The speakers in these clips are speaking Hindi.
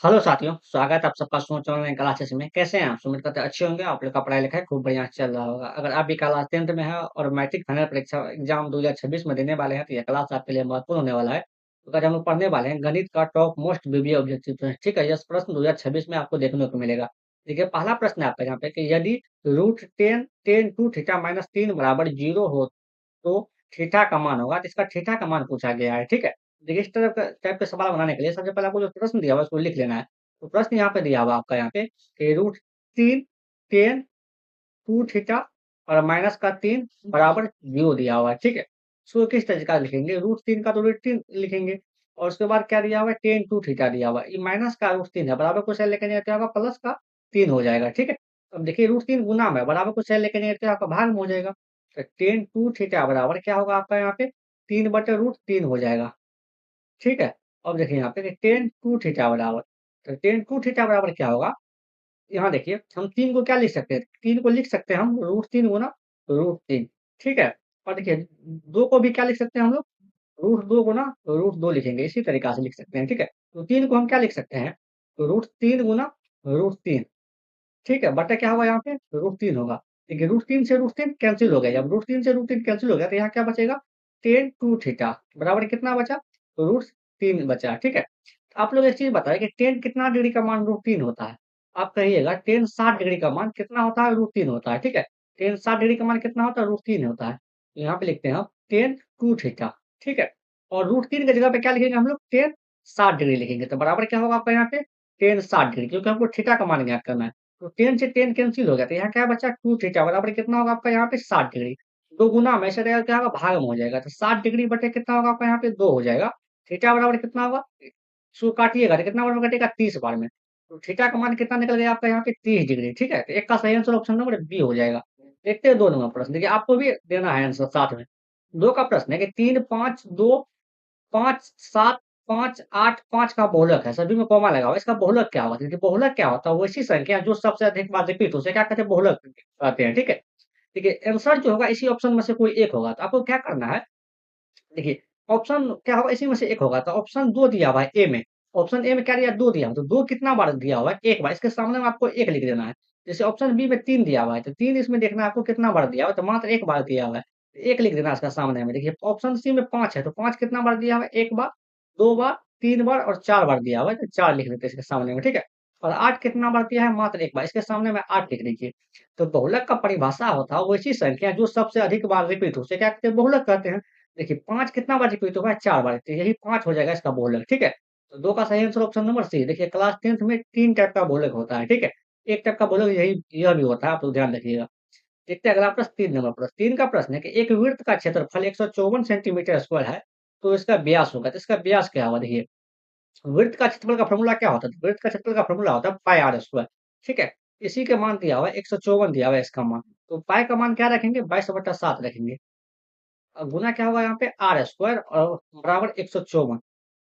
हेलो साथियों, स्वागत है आप सबका सोच ऑनलाइन क्लासेस में। कैसे हैं आप? उम्मीद करते हैं अच्छे होंगे। आप लोग का पढ़ाई-लिखाई खूब बढ़िया चल रहा होगा। अगर आप भी क्लास 10th में हैं और मैट्रिक फाइनल परीक्षा एग्जाम 2026 में देने वाले हैं, तो यह क्लास आपके लिए महत्वपूर्ण होने वाला है। तो आज हम लोग पढ़ने वाले हैं गणित का टॉप मोस्ट बीबीए ऑब्जेक्टिव प्रश्न। ठीक है, यह प्रश्न 2026 में आपको देखने को मिलेगा। देखिए, पहला प्रश्न है आपका यहाँ पे कि यदि √10 tan 2 थीटा माइनस 3 बराबर 0 हो तो थीटा का मान होगा, तो इसका थीटा का मान पूछा गया है, ठीक है? देखिए इस तरह का टाइप का सवाल बनाने के लिए सबसे पहले आपको जो प्रश्न दिया हुआ है उसको लिख लेना है। तो प्रश्न यहाँ पे दिया हुआ है आपका यहाँ पे कि √3 tan 2 थीटा और माइनस का 3 बराबर 0 दिया हुआ है, ठीक है? इसको किस तरीके का लिखेंगे? √3 का तो √3 लिखेंगे और उसके बाद क्या दिया हुआ है tan 2 थीटा दिया हुआ है। ये माइनस का √3 है, बराबर को साइड लेके जाते होगा प्लस का 3 हो जाएगा, ठीक है? अब देखिए √3 गुना में बराबर को साइड लेके जाते आपका भाग में हो जाएगा। तो tan 2 थीटा बराबर क्या होगा आपका यहाँ पे 3/√3 हो जाएगा, ठीक है? अब देखिए यहाँ पे कि tan 2 थीटा बराबर तो tan 2 थीटा बराबर क्या होगा? यहाँ देखिए हम 3 को क्या लिख सकते हैं? 3 को लिख सकते हैं हम √3 गुना √3, ठीक है? और देखिए 2 को भी क्या लिख सकते हैं हम लोग? √2 गुना √2 लिखेंगे, इसी तरीक़ा से लिख सकते हैं, ठीक है? तो 3 को हम क्या लिख सकते हैं? तो √3 गुना √3, ठीक है? बटा क्या होगा यहाँ पे? √3 होगा। देखिए √3 से √3 कैंसल हो गया। जब √3 से √3 कैंसल हो गया तो यहाँ क्या बचेगा? tan 2 थीटा बराबर कितना बचा? √3 बचा, ठीक है? आप लोग एक चीज़ बताइए कि tan कितना डिग्री का मान √3 होता है? आप कहिएगा tan 60 डिग्री का मान कितना होता है? √3 होता है, ठीक है? tan 60 डिग्री का मान कितना होता है? √3 होता है। तो यहाँ पे लिखते हैं हम tan 2 थीटा, ठीक है? और √3 की जगह पे क्या लिखेंगे हम लोग? tan 60 डिग्री लिखेंगे। तो बराबर क्या होगा आपका यहाँ पे? tan 60 डिग्री क्योंकि हमको थीटा का मान ज्ञात करना है। तो 10 से 10 कैंसल हो गया, तो यहाँ क्या बचा 2 थीटा बराबर कितना होगा आपका यहाँ पे 60 डिग्री। 2 गुना में ऐसे रहेगा क्या होगा भाग में हो जाएगा, तो 60 डिग्री बटे कितना होगा आपका यहाँ पे 2 हो जाएगा। थीटा बराबर कितना होगा? इसको काटिएगा तो कितना बार में कटेगा 30 बार में। तो थीटा का मान कितना निकल गया आपका यहाँ पे 30 डिग्री, ठीक है? तो एक का सही आंसर ऑप्शन नंबर बी हो जाएगा। देखते हैं 2 नंबर प्रश्न, देखिए आपको भी देना है आंसर साथ में। 2 का प्रश्न है कि 3, 5, 2, 5, 7, 5, 8, 5 का बहुलक है, सभी में कॉमा लगा हुआ है, इसका बहुलक क्या होगा? देखिए बहुलक क्या होता है? वो ऐसी संख्या जो सबसे अधिक बार रिपीट हो उसे क्या कहते हैं? बहुलक कहते हैं, ठीक है? देखिए आंसर जो होगा इसी ऑप्शन में से कोई एक होगा, तो आपको क्या करना है देखिए, ऑप्शन क्या होगा इसी में से एक होगा, तो ऑप्शन 2 दिया हुआ है ए में। ऑप्शन ए में क्या दिया 2 दिया हुआ है, तो 2 कितना बार दिया हुआ है? 1 बार, इसके सामने में आपको 1 लिख देना है। जैसे ऑप्शन बी में 3 दिया हुआ है, तो 3 इसमें देखना है आपको कितना बार दिया हुआ है, तो मात्र 1 बार दिया हुआ है। 1 लिख देना है इसका सामने में। देखिए ऑप्शन सी में 5 है, तो 5 कितना बार दिया हुआ है? 1 बार, 2 बार, 3 बार और 4 बार दिया हुआ है, तो 4 लिख देते हैं इसके सामने में, ठीक है? और 8 कितना बार दिया है? मात्र 1 बार, इसके सामने में 8 लिख दीजिए। तो बहुलक का परिभाषा होता है वो ऐसी संख्या जो सबसे अधिक बार रिपीट हो उसे क्या कहते हैं? बहुलक कहते हैं। देखिए 5 कितना बार रिपीट होगा? 4 बार, तो यही 5 हो जाएगा इसका बहुलक, ठीक है? तो 2 का सही आंसर ऑप्शन नंबर सी। देखिए क्लास 10th में 3 टाइप का बहुलक होता है, ठीक है? एक टाइप का बहुलक यह भी होता है, आप लोग ध्यान रखिएगा। देखते हैं अगला प्रश्न 3 नंबर प्रश्न। 3 का प्रश्न है कि एक वृत्त का क्षेत्रफल 154 सेंटीमीटर स्क्वायर है, तो इसका व्यास होगा, तो इसका व्यास क्या होगा? देखिए वृत्त का क्षेत्रफल का फ़ॉर्मूला क्या होता है? तो वृत्त का क्षेत्रफल का फ़ॉर्मूला होता है पाई आर स्क्वायर, ठीक है? इसी का मान दिया हुआ है 154 दिया हुआ है इसका मान। तो पाई का मान क्या रखेंगे? 22/7 रखेंगे। गुना क्या होगा यहाँ पे आर स्क्वायर और बराबर 154,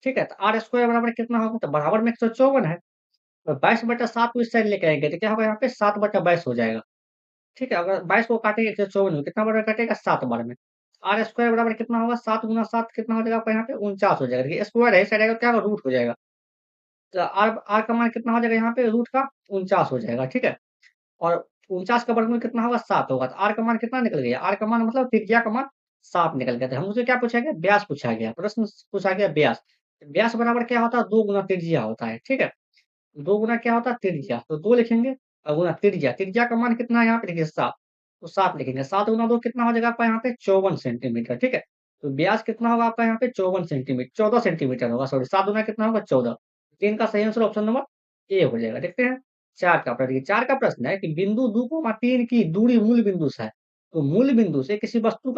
ठीक है? तो आर स्क्वायर बराबर कितना होगा? तो बराबर में 154 है। तो 22/7 को इस साइड लेके आएँगे तो क्या होगा यहाँ पे 7/22 हो जाएगा, ठीक है? अगर 22 को काटेंगे 154 में कितना बार में कटेगा? 7 बार में। आर स्क्वायर बराबर कितना होगा? 7 गुना 7 कितना हो जाएगा आपका यहाँ पे 49 हो जाएगा। देखिए स्क्वायर है इस साइड आएगा तो क्या होगा? रूट हो जाएगा। तो आर आर का मान कितना हो जाएगा यहाँ पे रूट का 49 हो जाएगा, ठीक है? और 49 का वर्गमूल कितना होगा? 7 होगा। तो आर का मान कितना निकल गया? आर का मान मतलब त्रिज्या का मान 7 निकल गया। तो हमसे क्या पूछा गया? व्यास पूछा गया। प्रश्न पूछा गया व्यास। व्यास बराबर क्या होता है? 2 गुना त्रिज्या होता है, ठीक है? 2 गुना क्या होता है? त्रिज्या। तो 2 लिखेंगे और गुना त्रिज्या। त्रिज्या का मान कितना है यहाँ पे? देखिए 7। तो 7 लिखेंगे। 7 गुना 2 कितना हो जाएगा आपका यहाँ पे? 54 सेंटीमीटर, ठीक है? तो व्यास कितना होगा आपका यहाँ पे? 54 सेंटीमीटर 14 सेंटीमीटर होगा सॉरी 7 गुना कितना होगा? 14। 3 का सही आंसर ऑप्शन नंबर ए हो जाएगा। देखते हैं 4 का प्रश्न। देखिए 4 का प्रश्न है कि बिंदु 2, 3 की दूरी मूल बिंदु से है। तो मूल बिंदु से किसी वस्तु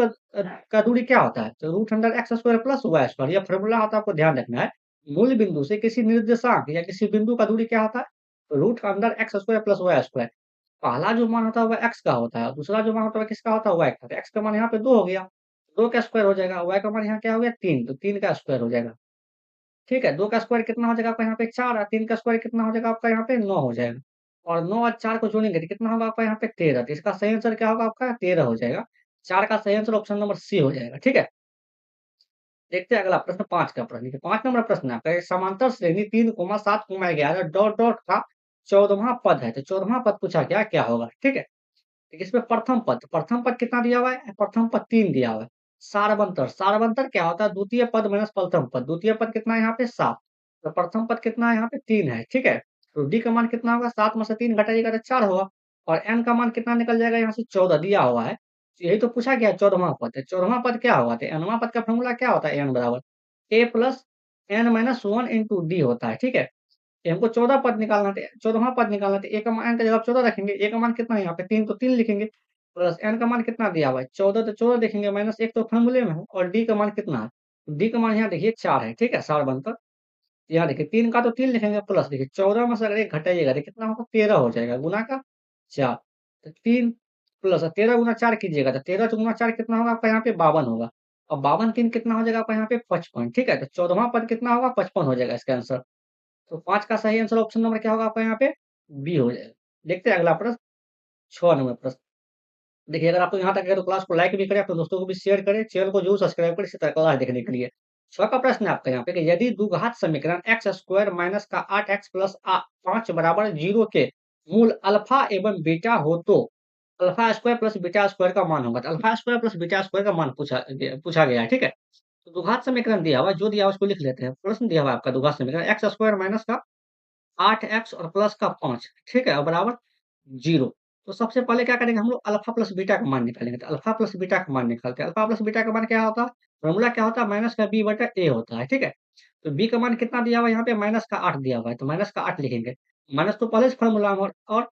का दूरी क्या होता है? तो root under X square plus Y square यह फ़ॉर्मूला होता है आपको ध्यान रखना है। मूल बिंदु से किसी निर्देशांक या किसी बिंदु का दूरी क्या होता है? तो root under X square plus Y square. पहला जो मान होता है वह एक्स का होता है और दूसरा जो मान होता है वह किसका होता है? वाई का। तो एक्स का मान यहाँ पे 2 हो गया, 2 का स्क्वायर हो जाएगा, वाई का मान यहाँ क्या हो गया? 3 तो 3 का स्क्वायर हो जाएगा। ठीक है, 2 का स्क्वायर कितना हो जाएगा आपका यहाँ पे 4 और 3 का स्क्वायर कितना हो जाएगा आपका यहाँ पे 9 हो जाएगा। और 9 और 4 को जोड़ेंगे तो कितना होगा आपका यहाँ पे 13 तो इसका सही आंसर क्या होगा आपका 13 हो जाएगा। 4 का सही आंसर ऑप्शन नंबर सी हो जाएगा, ठीक है? देखते हैं अगला प्रश्न 5 का प्रश्न। देखिए 5 नंबर प्रश्न आपका है, समांतर श्रेणी 3, 7, 11 डॉट डॉट का 14वां पद है। तो 14वां पद पूछा गया क्या होगा? ठीक है। देखिए इसमें प्रथम पद कितना दिया हुआ है? प्रथम पद 3 दिया हुआ है। सारवंतर क्या होता है? द्वितीय पद माइनस प्रथम पद। द्वितीय पद कितना है यहाँ पे? 7। तो प्रथम पद कितना है यहाँ पे? 3 है, ठीक है। तो डी का मान कितना होगा? 7 में से 3 घटाइएगा तो 4 होगा और एन का मान कितना निकल जाएगा? यहाँ से 14 दिया हुआ है। तो यही तो पूछा गया है 14वां पद। 14वां पद क्या होगा? तो एनवां पद का फ़ॉर्मूला क्या होता है? एन बराबर A plus N minus 1 into D होता है, ठीक है। ये हमको 14 पद निकालना था, 14वां पद निकालना था। ए का मान, एन का जगह 14 रखेंगे, ए का मान कितना है यहाँ पे? 3, तो 3 लिखेंगे, प्लस एन का मान कितना दिया हुआ है? 14, तो 14 देखेंगे, माइनस 1 तो फ़ॉर्मूले में है और डी का मान कितना है? डी का मान यहाँ देखिए 4 है, ठीक है, सार बनकर। यहाँ देखिए 3 का तो 3 लिखेंगे, प्लस देखिए 14 में से अगर 1 घटाइएगा तो कितना होगा? 13 हो जाएगा, गुना का 4। तो 3 प्लस 13 गुना 4 कीजिएगा तो 13 गुना 4 कितना होगा आपका? यहाँ पे 52 होगा और 52 3 कितना हो जाएगा आपका यहाँ पे? 55, ठीक है। तो 14वां पद कितना होगा? 55 हो जाएगा इसका आंसर। तो 5 का सही आंसर ऑप्शन नंबर क्या होगा आपका यहाँ पे? बी हो जाएगा। देखते हैं अगला प्रश्न, 6 नंबर प्रश्न। देखिए अगर आपको यहाँ तक है तो क्लास को लाइक भी करें, अपने दोस्तों को भी शेयर करें, चैनल को जरूर सब्सक्राइब करें इसी तरह क्लास देखने के लिए। 6 का प्रश्न है आपका यहाँ पे कि यदि द्विघात समीकरण एक्स स्क्वायर माइनस का 8x प्लस 5 बराबर 0 के मूल अल्फा एवं बीटा हो तो alpha square plus beta square का मान होगा। तो alpha square plus beta square का मान पूछा गया है, ठीक है। तो द्विघात समीकरण दिया हुआ है, जो दिया हुआ है उसको लिख लेते हैं। प्रश्न दिया हुआ है आपका द्विघात समीकरण एक्स स्क्वायर माइनस का 8x और प्लस का 5, ठीक है, और बराबर 0। तो सबसे पहले क्या करेंगे हम लोग? अल्फा प्लस बीटा का मान निकालेंगे। तो अल्फा प्लस बीटा का मान निकालते हैं। अल्फा प्लस बीटा का मान क्या होता है? फॉर्मूला क्या होता है? माइनस का बी बटा ए होता है, ठीक है। तो बी का मान कितना दिया हुआ है यहाँ पे? माइनस का 8 दिया हुआ है, तो माइनस का 8 लिखेंगे। माइनस तो पहले से फॉर्मूला में और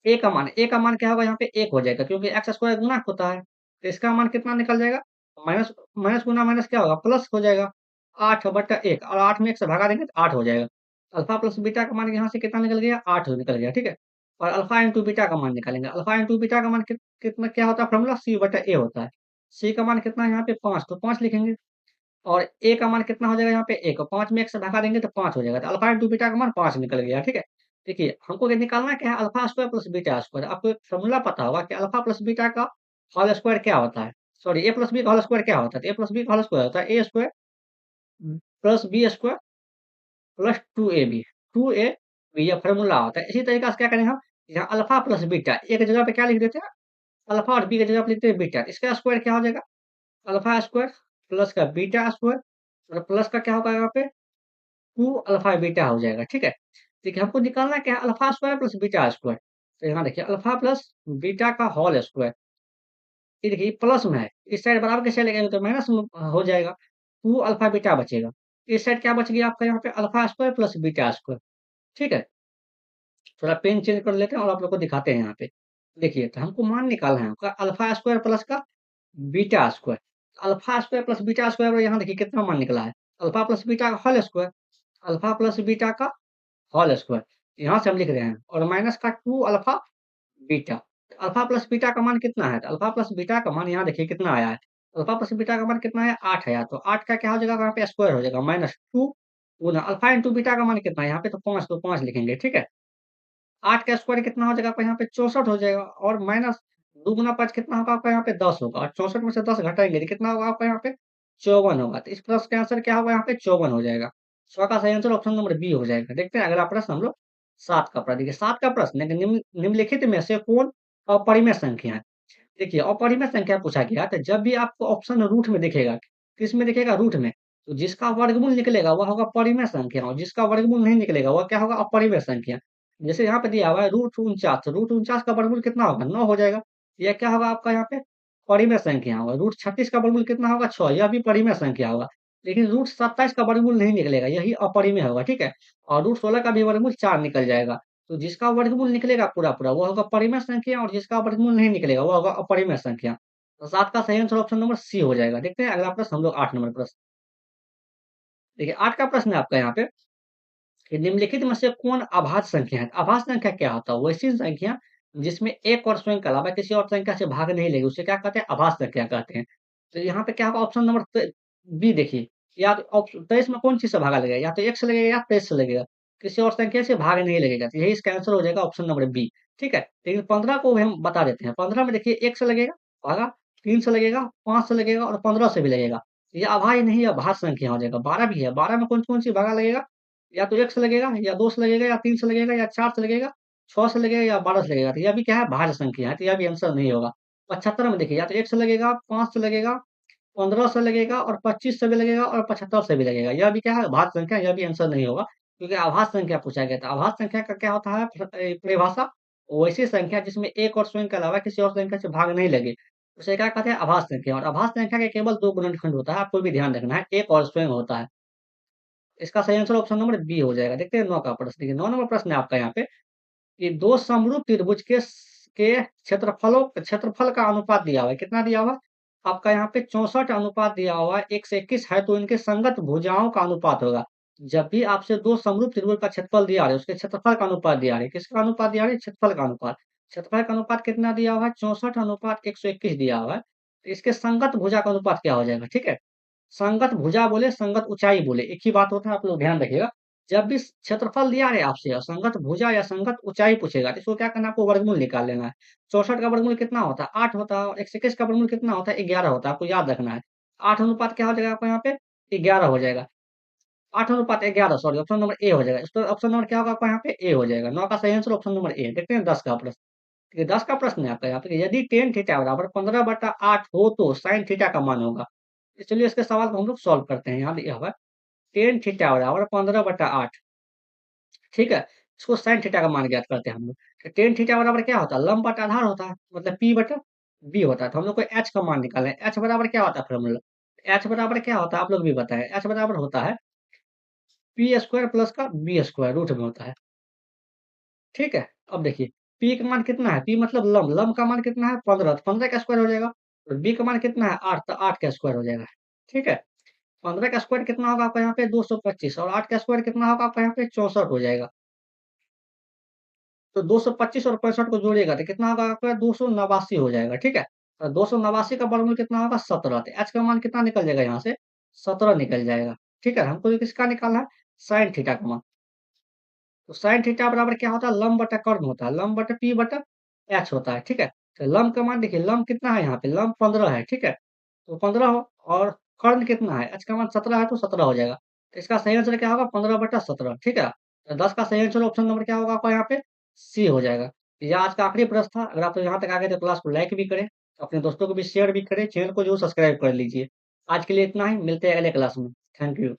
ए का मान क्या होगा यहाँ पे? 1 हो जाएगा क्योंकि एक्स स्क्वायर गुणा होता है। तो इसका मान कितना निकल जाएगा? माइनस माइनस गुना माइनस क्या होगा? प्लस हो जाएगा। 8 बटा 1 और 8 में 1 से भगा देंगे तो 8 हो जाएगा। अल्फा प्लस बीटा का मान यहाँ से कितना निकल गया? 8 निकल गया, ठीक है। और अल्फा इंटू बीटा का मान निकालेंगे। अल्फा इंटू बीटा का मान कितना क्या होता है? फॉर्मूला सी बटा ए होता है। सी का मान कितना है यहाँ पे? 5, तो 5 लिखेंगे और ए का मान कितना हो जाएगा यहाँ पे? 1 और 5 में 1 से भगा देंगे तो 5 हो जाएगा। तो अल्फा इंटू बीटा का मान 5 निकल गया, ठीक है। देखिए हमको ये निकालना क्या है? Alpha square plus beta square. आपको एक फॉर्मूला पता होगा कि अल्फा प्लस बीटा का होल स्क्वायर क्या होता है? सॉरी, ए प्लस बी का होल स्क्वायर क्या होता है? तो ए प्लस बी का होल स्क्वायर होता है A square plus B square plus 2ab, 2a ये फॉर्मूला होता है। इसी तरीके से क्या करेंगे हम? यहाँ अल्फा प्लस बीटा एक जगह पे क्या लिख देते हैं? अल्फा और बी की जगह पे लिखते हैं बीटा। इसका स्क्वायर क्या हो जाएगा? अल्फा स्क्वायर प्लस का बीटा स्क्वायर और प्लस का क्या होगा यहाँ पे? 2 अल्फा बीटा हो जाएगा, ठीक है। देखिए हमको निकालना क्या है? Alpha square plus beta square. तो यहाँ देखिए अल्फा प्लस बीटा का होल स्क्वायर। ये देखिए प्लस में है, इस साइड बराबर कैसे लगेगा? तो माइनस में हो जाएगा। 2 अल्फा बीटा बचेगा। इस साइड क्या बच गया आपका यहाँ पे? Alpha square plus beta square, ठीक है। थोड़ा पेन चेंज कर लेते हैं और आप लोग को दिखाते हैं यहाँ पे। देखिए तो हमको मान निकालना है आपका अल्फा स्क्वायर प्लस का beta square. Alpha square plus beta square और यहाँ देखिए कितना मान निकला है? अल्फा प्लस बीटा का whole square, alpha plus beta का होल स्क्वायर। यहाँ से हम लिख रहे हैं और माइनस का 2 alpha beta. Alpha plus beta का मान कितना है? तो अल्फा प्लस बीटा का मान यहाँ देखिए कितना आया है? अल्फा प्लस बीटा का मान कितना है? 8 आया। तो 8 का क्या हो जाएगा? यहाँ पे स्क्वायर हो जाएगा माइनस 2 गुना अल्फा इंटू बीटा का मान कितना है? यहाँ पे तो 5, तो 5 लिखेंगे, ठीक है। 8 का स्क्वायर कितना हो जाएगा आपका यहाँ पे? 64 हो जाएगा और माइनस 2 गुना 5 कितना होगा आपका यहाँ पे? 10 होगा और 64 में से 10 घटाएँगे तो कितना होगा आपका यहाँ पे? 54 होगा। तो इस प्रश्न का आंसर क्या होगा यहाँ पे? 54 हो जाएगा। 100 का सही आंसर ऑप्शन नंबर बी हो जाएगा। देखते हैं अगला प्रश्न हम लोग 7 का प्रश्न। देखिए 7 का प्रश्न है कि निम्नलिखित में से कौन अपरिमेय संख्या है? देखिए अपरिमेय संख्या पूछा गया तो जब भी आपको ऑप्शन रूट में दिखेगा, किसमें दिखेगा? रूट में। तो जिसका वर्गमूल निकलेगा वह होगा परिमेय संख्या और जिसका वर्गमूल नहीं निकलेगा वह क्या होगा? अपरिमेय संख्या। जैसे यहाँ पे दिया हुआ है रूट 49 का वर्गमूल कितना होगा? 9 हो जाएगा। यह क्या होगा आपका यहाँ पे? परिमेय संख्या होगा। रूट 36 का वर्गमूल कितना होगा? 6, यह भी परिमेय संख्या होगा। लेकिन रूट 27 का वर्गमूल नहीं निकलेगा, यही अपरिमेय होगा, ठीक है। और रूट 16 का भी वर्गमूल 4 निकल जाएगा। तो जिसका वर्गमूल निकलेगा पूरा-पूरा वो होगा परिमेय संख्या और जिसका वर्गमूल नहीं निकलेगा वो होगा अपरिमेय संख्या। तो 7 का सही आंसर ऑप्शन नंबर सी हो जाएगा। देखते हैं अगला प्रश्न हम लोग 8 नंबर प्रश्न। देखिए 8 का प्रश्न है आपका यहाँ पे कि निम्नलिखित में से कौन अभाज्य संख्या है? अभाज्य संख्या क्या होता है? वैसी संख्या जिसमें एक और स्वयं के अलावा किसी और संख्या से भाग नहीं लेगी, उसे क्या कहते हैं? अभाज्य संख्या कहते हैं। तो यहाँ पे क्या होगा ऑप्शन नंबर बी देखिए, या तो 23 में कौन चीज़ से भागा लगेगा? या तो 1 से लगेगा या 23 से लगेगा। किसी और संख्या से भाग नहीं लगेगा। तो यही इसका आंसर हो जाएगा ऑप्शन नंबर बी, ठीक है। लेकिन 15 को भी हम बता देते हैं। 15 में देखिए 1 से लगेगा भागा, 3 से लगेगा, 5 से लगेगा और 15 से भी लगेगा। ये अभाज्य नहीं, ये अभाज्य संख्या हो जाएगा। 12 भी है, 12 में कौन-कौन सी भागा लगेगा? या तो 1 से लगेगा, या 2 से लगेगा, या 3 से लगेगा, या 4 से लगेगा, 6 से लगेगा, या 12 से लगेगा। तो यह भी क्या है? भाज्य संख्या है, तो यह भी आंसर नहीं होगा। 75 में देखिए, या तो 1 से लगेगा, 5 से लगेगा, 15 से लगेगा, और 25 से भी लगेगा, और 75 से भी लगेगा। यह भी क्या है? भाज्य संख्या, यह भी आंसर नहीं होगा, क्योंकि आभाज्य संख्या पूछा गया था। आभाज्य संख्या का क्या होता है परिभाषा? वैसी संख्या जिसमें एक और स्वयं के अलावा किसी और संख्या से भाग नहीं लगे, उसे क्या कहते हैं? आभाज्य संख्या। और आभाज्य संख्या के केवल 2 गुणनखंड होता है, आपको भी ध्यान रखना है, एक और स्वयं होता है। इसका सही आंसर ऑप्शन नंबर बी हो जाएगा। देखते हैं 9 का प्रश्न। देखिए 9 नंबर प्रश्न है आपका यहाँ पे, कि 2 समरूप त्रिभुज के क्षेत्रफल का अनुपात दिया हुआ है। कितना दिया हुआ है? आपका यहाँ पे 64 अनुपात दिया हुआ है, 1 से 21 है, तो इनके संगत भुजाओं का अनुपात होगा। जब भी आपसे 2 समरूप त्रिभुज का क्षेत्रफल दिया रहा है, उसके क्षेत्रफल का अनुपात दिया रहा है। किसका अनुपात दिया रहा है? क्षेत्रफल का अनुपात। क्षेत्रफल का अनुपात कितना दिया हुआ है? 64 अनुपात 121 दिया हुआ है। तो इसके संगत भुजा का अनुपात क्या हो जाएगा? ठीक है? संगत भुजा बोले, संगत ऊँचाई बोले, एक ही बात होता है, आप लोग ध्यान रखिएगा। जब भी क्षेत्रफल दिया है आपसे और संगत भुजा या संगत ऊँचाई पूछेगा, तो इसको क्या करना है? आपको वर्गमूल निकाल लेना है। 64 का वर्गमूल कितना होता है? 8 होता है, और 121 का वर्गमूल कितना होता है? 11 होता है, आपको याद रखना है। 8 अनुपात क्या हो जाएगा आपको यहाँ पे? 11 हो जाएगा। 8 अनुपात 11, सॉरी, ऑप्शन नंबर ए हो जाएगा। इसका ऑप्शन नंबर क्या होगा आपका यहाँ पे? ए हो जाएगा। 9 का सही आंसर ऑप्शन नंबर ए। देखते हैं 10 का प्रश्न। देखिए 10 का प्रश्न है आपका यहाँ पे, यदि tan थीटा बराबर 15/8 हो तो sin थीटा का मान होगा। तो चलिए इसके सवाल को हम लोग सॉल्व करते हैं। यहाँ दिया हुआ है tan थीटा बराबर 15/8, ठीक है? इसको sin थीटा का मान ज्ञात करते हैं हम लोग। तो tan थीटा बराबर क्या होता है? लंब बटा आधार होता है, मतलब P/B होता है। तो हम लोग को h का मान निकालना है। h बराबर क्या होता है फॉर्मूला? h बराबर क्या होता है? आप लोग भी बताएँ। h बराबर होता है P² प्लस का B² रूट में होता है। ठीक है? अब देखिए, P का मान कितना है? P मतलब लंब, लंब का मान कितना है? 15, तो 15 का स्क्वायर हो जाएगा। और B का मान कितना है? 8, तो 8 का स्क्वायर हो जाएगा। ठीक है? 15 का स्क्वायर कितना होगा आपका यहाँ पे? 225, और 8 का स्क्वायर कितना होगा आपका यहाँ पे? 64 हो जाएगा। तो 225 और 65 को जोड़िएगा तो कितना होगा आपका? 289 हो जाएगा, ठीक है? और 289 का वर्गमूल कितना होगा? 17। तो h का मान कितना निकल जाएगा यहाँ से? 17 निकल जाएगा। ठीक है? हमको किसका निकालना है? sin थीटा का मान। तो sin थीटा बराबर क्या होता है? लंब बटा कर्ण होता है। लंब बटा P बटा h होता है, ठीक है? तो लंब का मान देखिए, लंब कितना है यहाँ पे? लंब 15 है, ठीक है? तो 15 हो, और कर्ण कितना है? h का मान 17 है, तो 17 हो जाएगा। तो इसका सही आंसर क्या होगा? 15/17, ठीक है? तो 10 का सही आंसर ऑप्शन नंबर क्या होगा आपका यहाँ पे? सी हो जाएगा। ये आज का आखिरी प्रश्न था। अगर आप यहाँ तक आ गए तो क्लास को लाइक भी करें, अपने दोस्तों को भी शेयर भी करें, चैनल को जरूर सब्सक्राइब कर लीजिए। आज के लिए इतना ही, मिलते हैं अगले क्लास में। Thank you.